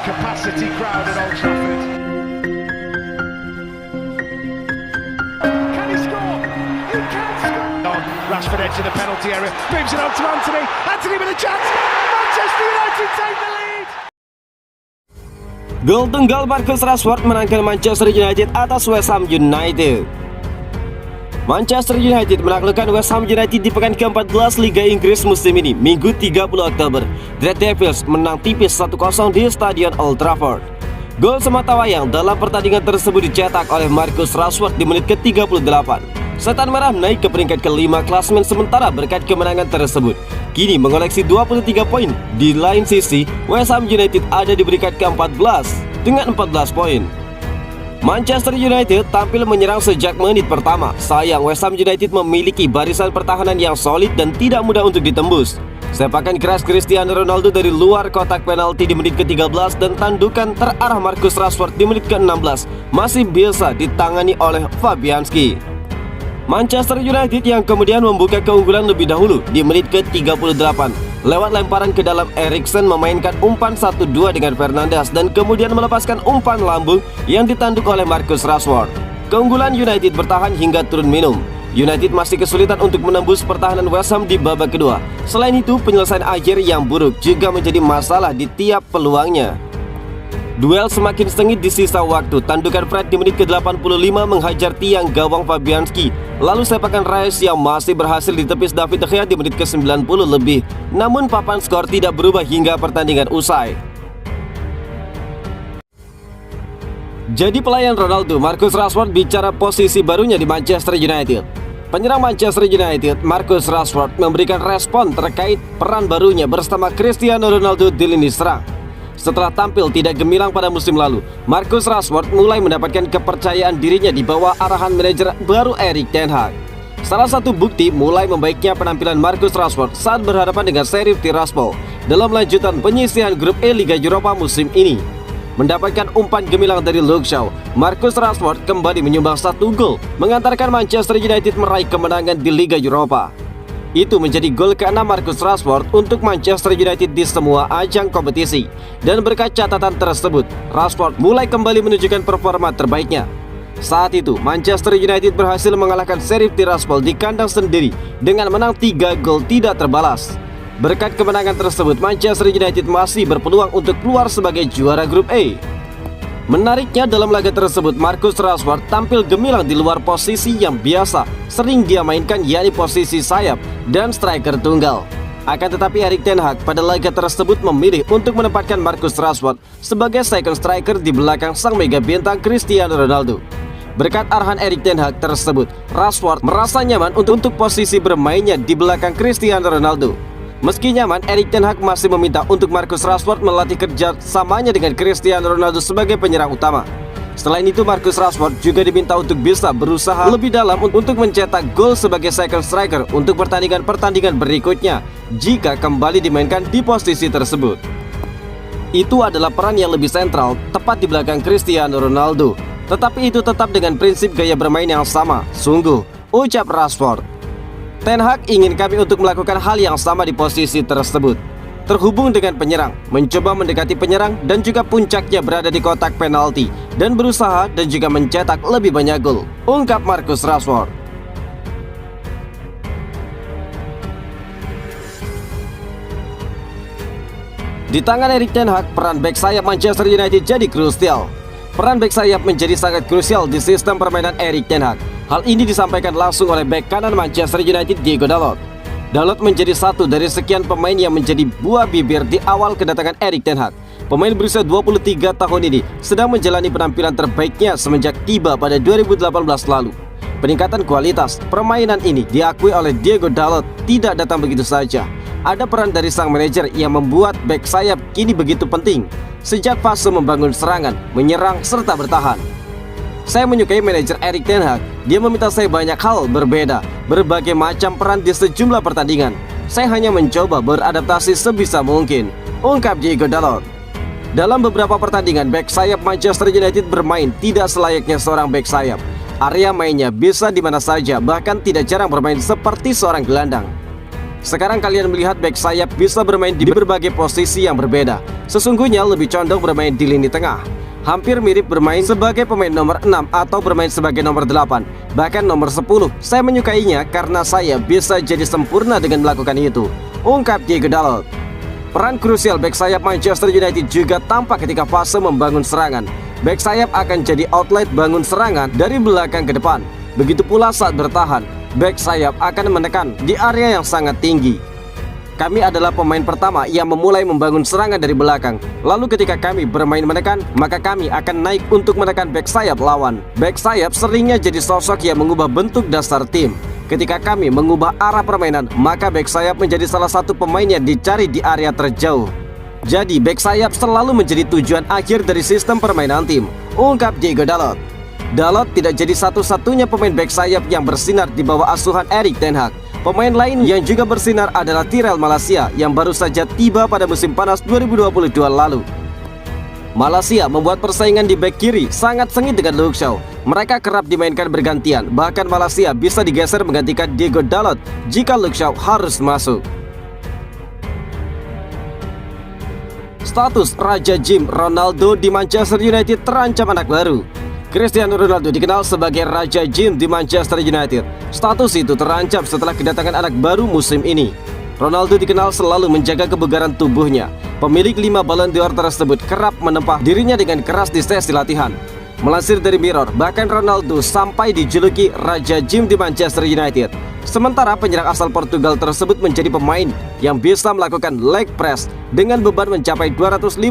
capacity crowd at Old Trafford. Can he score? He can score! Rashford edge of the penalty area, moves it on to Anthony. Anthony with a chance. Manchester United take the lead. Gol tunggal Marcus Rashford menangkan Manchester United atas West Ham United. Manchester United menaklukkan West Ham United di pekan ke-14 Liga Inggris musim ini, Minggu 30 Oktober. The Red Devils menang tipis 1-0 di Stadion Old Trafford. Gol sematawayang dalam pertandingan tersebut dicetak oleh Marcus Rashford di menit ke-38. Setan Merah naik ke peringkat ke-5 klasemen sementara berkat kemenangan tersebut. Kini mengoleksi 23 poin. Di lain sisi, West Ham United ada di peringkat ke-14 dengan 14 poin. Manchester United tampil menyerang sejak menit pertama. Sayang, West Ham United memiliki barisan pertahanan yang solid dan tidak mudah untuk ditembus. Sepakan keras Cristiano Ronaldo dari luar kotak penalti di menit ke-13 dan tandukan terarah Marcus Rashford di menit ke-16 masih bisa ditangani oleh Fabianski. Manchester United yang kemudian membuka keunggulan lebih dahulu di menit ke-38 lewat lemparan ke dalam. Eriksen memainkan umpan 1-2 dengan Fernandes dan kemudian melepaskan umpan lambung yang ditanduk oleh Marcus Rashford. Keunggulan United bertahan hingga turun minum. United masih kesulitan untuk menembus pertahanan West Ham di babak kedua. Selain itu, penyelesaian akhir yang buruk juga menjadi masalah di tiap peluangnya. Duel semakin sengit di sisa waktu. Tandukan Fred di menit ke-85 menghajar tiang gawang Fabianski. Lalu sepakan Rice yang masih berhasil ditepis David De Gea di menit ke-90 lebih. Namun papan skor tidak berubah hingga pertandingan usai. Jadi pelayan Ronaldo, Marcus Rashford bicara posisi barunya di Manchester United. Penyerang Manchester United, Marcus Rashford, memberikan respon terkait peran barunya bersama Cristiano Ronaldo di lini serang. Setelah tampil tidak gemilang pada musim lalu, Marcus Rashford mulai mendapatkan kepercayaan dirinya di bawah arahan manajer baru Erik ten Hag. Salah satu bukti mulai membaiknya penampilan Marcus Rashford saat berhadapan dengan Sheriff Tiraspol dalam lanjutan penyisihan grup E Liga Eropa musim ini. Mendapatkan umpan gemilang dari Luke Shaw, Marcus Rashford kembali menyumbang 1 gol, mengantarkan Manchester United meraih kemenangan di Liga Eropa. Itu menjadi gol ke-6 Marcus Rashford untuk Manchester United di semua ajang kompetisi. Dan berkat catatan tersebut, Rashford mulai kembali menunjukkan performa terbaiknya. Saat itu, Manchester United berhasil mengalahkan Sheriff Tiraspol di kandang sendiri dengan menang 3 gol tidak terbalas. Berkat kemenangan tersebut, Manchester United masih berpeluang untuk keluar sebagai juara grup E. Menariknya, dalam laga tersebut Marcus Rashford tampil gemilang di luar posisi yang biasa sering dia mainkan, yakni posisi sayap dan striker tunggal. Akan tetapi Erik ten Hag pada laga tersebut memilih untuk menempatkan Marcus Rashford sebagai second striker di belakang sang mega bintang Cristiano Ronaldo. Berkat arahan Erik ten Hag tersebut, Rashford merasa nyaman untuk posisi bermainnya di belakang Cristiano Ronaldo. Meski nyaman, Erik ten Hag masih meminta untuk Marcus Rashford melatih kerjasamanya dengan Cristiano Ronaldo sebagai penyerang utama. Selain itu, Marcus Rashford juga diminta untuk bisa berusaha lebih dalam untuk mencetak gol sebagai second striker untuk pertandingan-pertandingan berikutnya jika kembali dimainkan di posisi tersebut. Itu adalah peran yang lebih sentral, tepat di belakang Cristiano Ronaldo. Tetapi itu tetap dengan prinsip gaya bermain yang sama. Sungguh, ucap Rashford. Ten Hag ingin kami untuk melakukan hal yang sama di posisi tersebut. Terhubung dengan penyerang, mencoba mendekati penyerang dan juga puncaknya berada di kotak penalti dan berusaha dan juga mencetak lebih banyak gol, ungkap Marcus Rashford. Di tangan Erik ten Hag, peran bek sayap Manchester United jadi krusial. Peran bek sayap menjadi sangat krusial di sistem permainan Erik ten Hag. Hal ini disampaikan langsung oleh bek kanan Manchester United, Diego Dalot. Dalot menjadi satu dari sekian pemain yang menjadi buah bibir di awal kedatangan Erik ten Hag. Pemain berusia 23 tahun ini sedang menjalani penampilan terbaiknya semenjak tiba pada 2018 lalu. Peningkatan kualitas permainan ini diakui oleh Diego Dalot tidak datang begitu saja. Ada peran dari sang manajer yang membuat bek sayap kini begitu penting sejak fase membangun serangan, menyerang, serta bertahan. Saya menyukai manajer Erik ten Hag. Dia meminta saya banyak hal berbeda, berbagai macam peran di sejumlah pertandingan. Saya hanya mencoba beradaptasi sebisa mungkin, ungkap Diego Dalot. Dalam beberapa pertandingan, bek sayap Manchester United bermain tidak selayaknya seorang bek sayap. Area mainnya bisa di mana saja, bahkan tidak jarang bermain seperti seorang gelandang. Sekarang kalian melihat back sayap bisa bermain di berbagai posisi yang berbeda. Sesungguhnya lebih condong bermain di lini tengah. Hampir mirip bermain sebagai pemain nomor 6 atau bermain sebagai nomor 8, bahkan nomor 10. Saya menyukainya karena saya bisa jadi sempurna dengan melakukan itu, ungkap Diego Dalot. Peran krusial back sayap Manchester United juga tampak ketika fase membangun serangan. Back sayap akan jadi outlet bangun serangan dari belakang ke depan. Begitu pula saat bertahan, back sayap akan menekan di area yang sangat tinggi. Kami adalah pemain pertama yang memulai membangun serangan dari belakang. Lalu ketika kami bermain menekan, maka kami akan naik untuk menekan back sayap lawan. Back sayap seringnya jadi sosok yang mengubah bentuk dasar tim. Ketika kami mengubah arah permainan, maka back sayap menjadi salah satu pemain yang dicari di area terjauh. Jadi back sayap selalu menjadi tujuan akhir dari sistem permainan tim, ungkap Diego Dalot. Dalot tidak jadi satu-satunya pemain back sayap yang bersinar di bawah asuhan Erik ten Hag. Pemain lain yang juga bersinar adalah Tyrell Malacia yang baru saja tiba pada musim panas 2022 lalu. Malacia membuat persaingan di back kiri sangat sengit dengan Luke Shaw. Mereka kerap dimainkan bergantian, bahkan Malacia bisa digeser menggantikan Diego Dalot jika Luke Shaw harus masuk. Status Raja Gym Ronaldo di Manchester United terancam anak baru. Cristiano Ronaldo dikenal sebagai Raja Gym di Manchester United. Status itu terancam setelah kedatangan anak baru musim ini. Ronaldo dikenal selalu menjaga kebugaran tubuhnya. Pemilik 5 Ballon d'Or tersebut kerap menempa dirinya dengan keras di sesi latihan. Melansir dari Mirror, bahkan Ronaldo sampai dijuluki Raja Gym di Manchester United. Sementara penyerang asal Portugal tersebut menjadi pemain yang bisa melakukan leg press dengan beban mencapai 250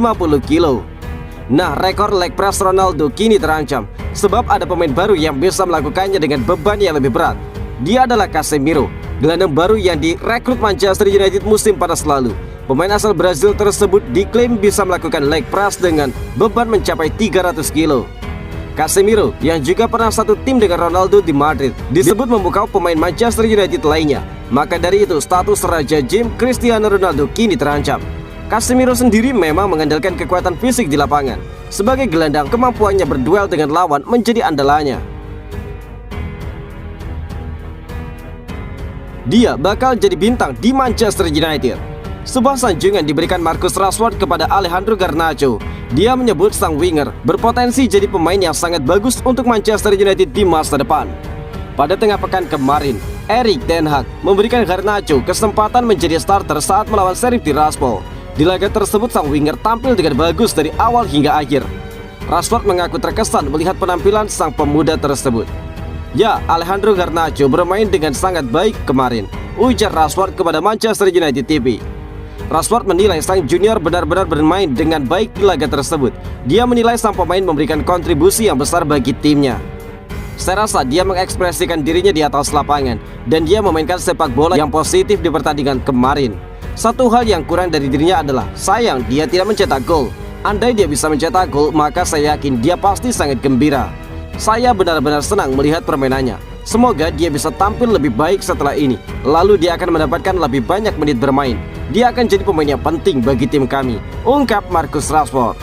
kilo. Nah, rekor leg press Ronaldo kini terancam sebab ada pemain baru yang bisa melakukannya dengan beban yang lebih berat. Dia adalah Casemiro, gelandang baru yang direkrut Manchester United musim panas lalu. Pemain asal Brazil tersebut diklaim bisa melakukan leg press dengan beban mencapai 300 kilo. Casemiro yang juga pernah satu tim dengan Ronaldo di Madrid disebut memukau pemain Manchester United lainnya. Maka dari itu status Raja Gym Cristiano Ronaldo kini terancam. Casemiro sendiri memang mengandalkan kekuatan fisik di lapangan. Sebagai gelandang, kemampuannya berduel dengan lawan menjadi andalannya. Dia bakal jadi bintang di Manchester United. Sebuah sanjungan diberikan Marcus Rashford kepada Alejandro Garnacho. Dia menyebut sang winger berpotensi jadi pemain yang sangat bagus untuk Manchester United di masa depan. Pada tengah pekan kemarin, Erik ten Hag memberikan Garnacho kesempatan menjadi starter saat melawan Sheriff Tiraspol. Di laga tersebut sang winger tampil dengan bagus dari awal hingga akhir. Rashford mengaku terkesan melihat penampilan sang pemuda tersebut. Ya, Alejandro Garnacho bermain dengan sangat baik kemarin, ujar Rashford kepada Manchester United TV. Rashford menilai sang junior benar-benar bermain dengan baik di laga tersebut. Dia menilai sang pemain memberikan kontribusi yang besar bagi timnya. Saya rasa dia mengekspresikan dirinya di atas lapangan dan dia memainkan sepak bola yang positif di pertandingan kemarin. Satu hal yang kurang dari dirinya adalah sayang dia tidak mencetak gol. Andai dia bisa mencetak gol, maka saya yakin dia pasti sangat gembira. Saya benar-benar senang melihat permainannya. Semoga dia bisa tampil lebih baik setelah ini. Lalu dia akan mendapatkan lebih banyak menit bermain. Dia akan jadi pemain yang penting bagi tim kami, ungkap Marcus Rashford.